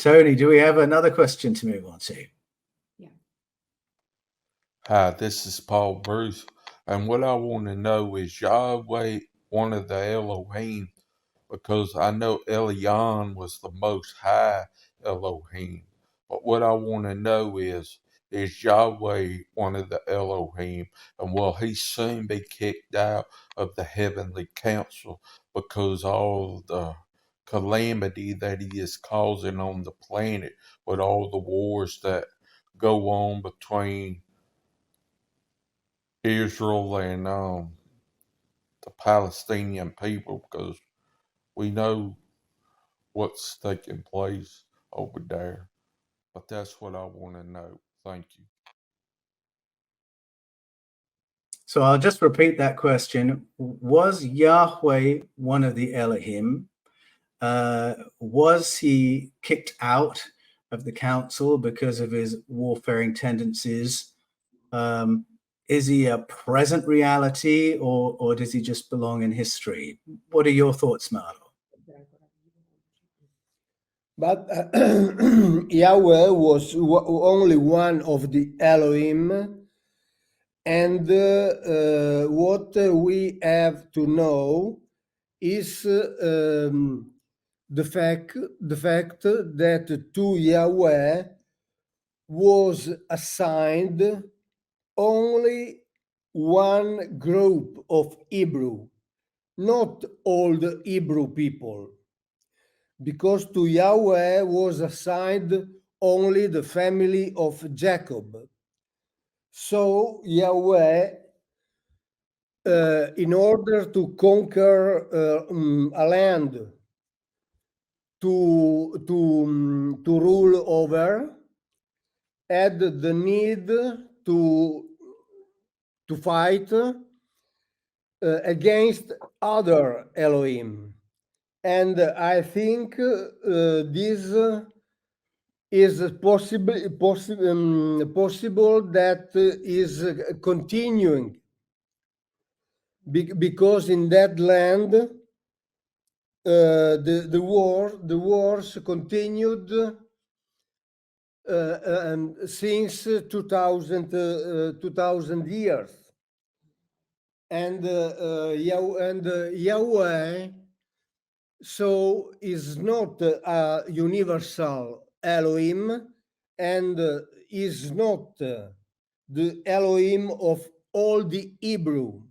Tony, do we have another question to move on to? Yeah. Hi, this is Paul Bruce, and what I want to know is Yahweh one of the Elohim, because I know Elyon was the most high Elohim. But what I want to know is Yahweh one of the Elohim, and will he soon be kicked out of the heavenly council because all the calamity that he is causing on the planet with all the wars that go on between Israel and the Palestinian people, because we know what's taking place over there. But that's what I want to know. Thank you. So I'll just repeat that question. Was Yahweh one of the Elohim? Was he kicked out of the council because of his warfaring tendencies? Is he a present reality, or does he just belong in history? What are your thoughts, Mauro? But Yahweh was only one of the Elohim, and what we have to know is the fact that to Yahweh was assigned only one group of Hebrew, not all the Hebrew people, because to Yahweh was assigned only the family of Jacob. So Yahweh, in order to conquer a land to rule over, had the need to fight against other Elohim. And I think this is possible that is continuing, because in that land the wars continued since 2000 years, and Yahweh so is not a universal Elohim, and is not the Elohim of all the Hebrew,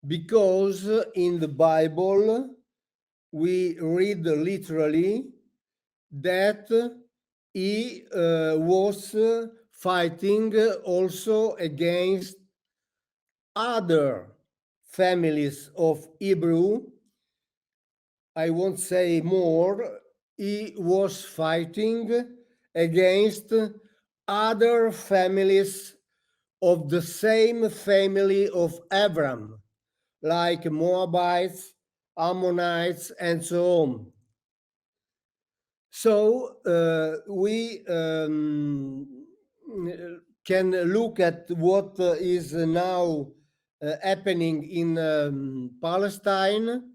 because in the Bible we read literally that he was fighting also against other families of Hebrew. I won't say more. He was fighting against other families of the same family of Abram, like Moabites, Ammonites, and so on. So we can look at what is now happening in Palestine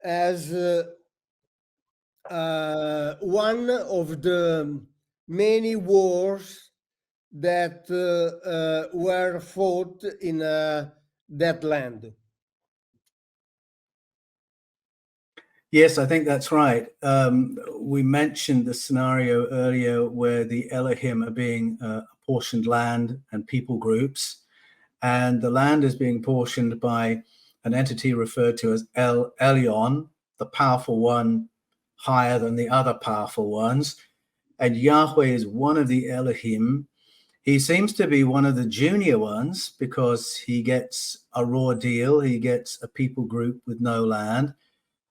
as one of the many wars that were fought in that land. Yes, I think that's right. We mentioned the scenario earlier where the Elohim are being apportioned land and people groups, and the land is being portioned by an entity referred to as Elyon, the powerful one, higher than the other powerful ones. And Yahweh is one of the Elohim. He seems to be one of the junior ones because he gets a raw deal. He gets a people group with no land.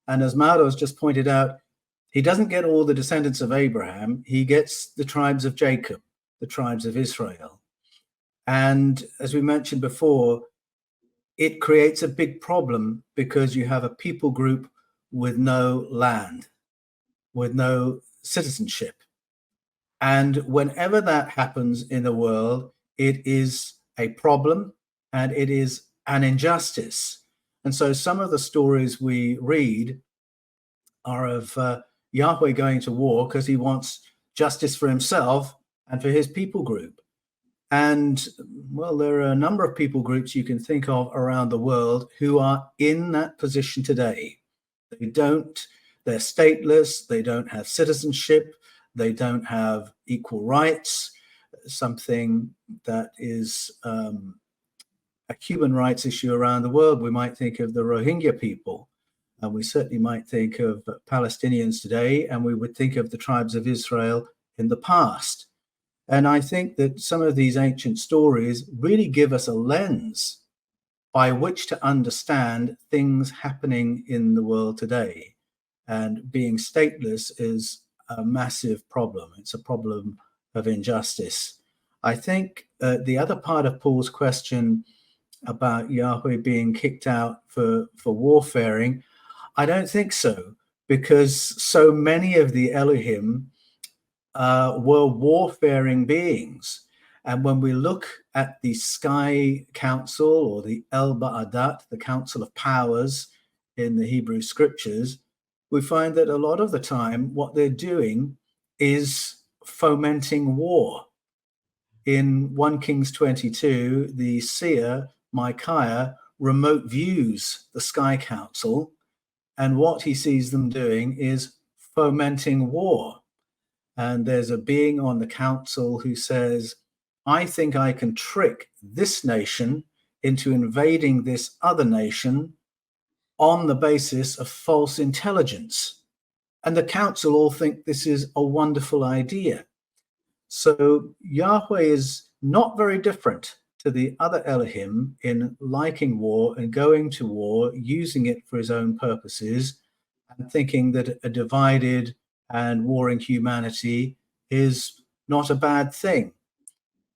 And as Mauro has just pointed out, he doesn't get all the descendants of Abraham. He gets the tribes of Jacob, the tribes of Israel. And as we mentioned before, it creates a big problem because you have a people group with no land, with no citizenship. And whenever that happens in the world, it is a problem and it is an injustice. And so some of the stories we read are of Yahweh going to war because he wants justice for himself and for his people group. And, well, there are a number of people groups you can think of around the world who are in that position today. They're stateless, they don't have citizenship, they don't have equal rights, something that is a human rights issue around the world. We might think of the Rohingya people, and we certainly might think of Palestinians today, and we would think of the tribes of Israel in the past. And I think that some of these ancient stories really give us a lens by which to understand things happening in the world today. And being stateless is a massive problem. It's a problem of injustice. I think the other part of Paul's question about Yahweh being kicked out for warfaring, I don't think so, because so many of the Elohim were warfaring beings. And when we look at the Sky Council or the El Ba'adat, the Council of Powers in the Hebrew Scriptures, we find that a lot of the time what they're doing is fomenting war. In 1 Kings 22, the seer Micaiah remote views the Sky Council, and what he sees them doing is fomenting war. And there's a being on the council who says, I think I can trick this nation into invading this other nation on the basis of false intelligence. And the council all think this is a wonderful idea. So Yahweh is not very different to the other Elohim in liking war and going to war, using it for his own purposes, and thinking that a divided and warring humanity is not a bad thing.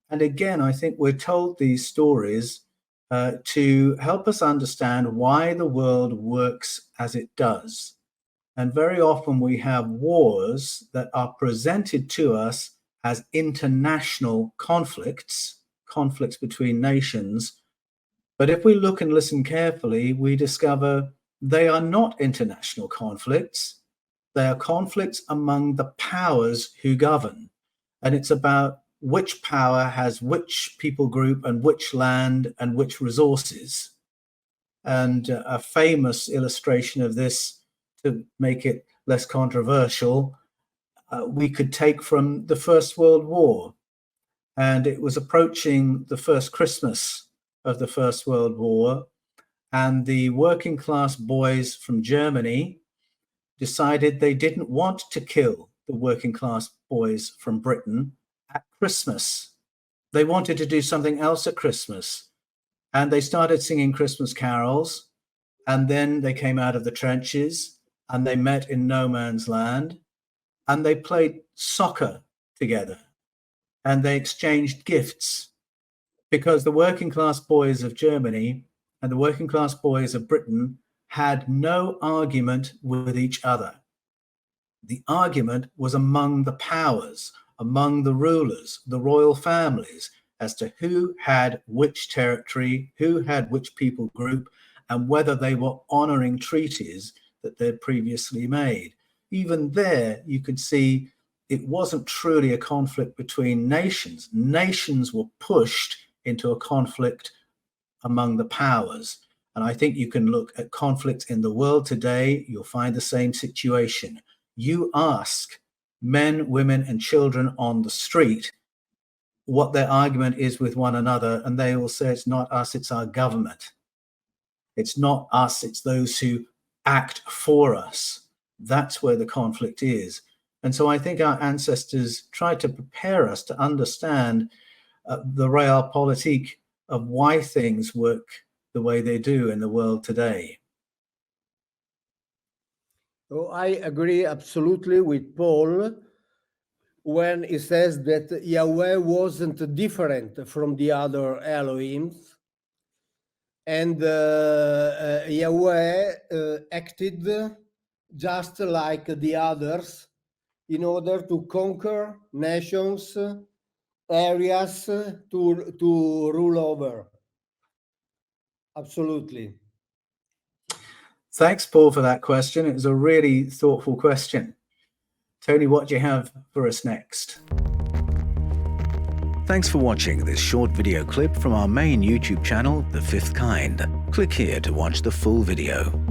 And again, I think we're told these stories to help us understand why the world works as it does. And very often we have wars that are presented to us as international conflicts between nations. But if we look and listen carefully, we discover they are not international conflicts. They are conflicts among the powers who govern. And it's about which power has which people group and which land and which resources. And a famous illustration of this, to make it less controversial, we could take from the First World War. And it was approaching the first Christmas of the First World War, and the working class boys from Germany decided they didn't want to kill the working class boys from Britain at Christmas. They wanted to do something else at Christmas. And they started singing Christmas carols. And then they came out of the trenches and they met in no man's land. And they played soccer together. And they exchanged gifts. Because the working class boys of Germany and the working class boys of Britain had no argument with each other. The argument was among the powers, among the rulers, the royal families, as to who had which territory, who had which people group, and whether they were honoring treaties that they'd previously made. Even there, you could see it wasn't truly a conflict between nations. Nations were pushed into a conflict among the powers. And I think you can look at conflicts in the world today, you'll find the same situation. You ask men, women, and children on the street what their argument is with one another, and they will say, it's not us, it's our government. It's not us, it's those who act for us. That's where the conflict is. And so I think our ancestors tried to prepare us to understand the realpolitik of why things work the way they do in the world today. Oh, I agree absolutely with Paul when he says that Yahweh wasn't different from the other Elohims, and Yahweh acted just like the others in order to conquer nations, areas to rule over. Absolutely. Thanks, Paul, for that question. It was a really thoughtful question. Tony, what do you have for us next? Thanks for watching this short video clip from our main YouTube channel, The Fifth Kind. Click here to watch the full video.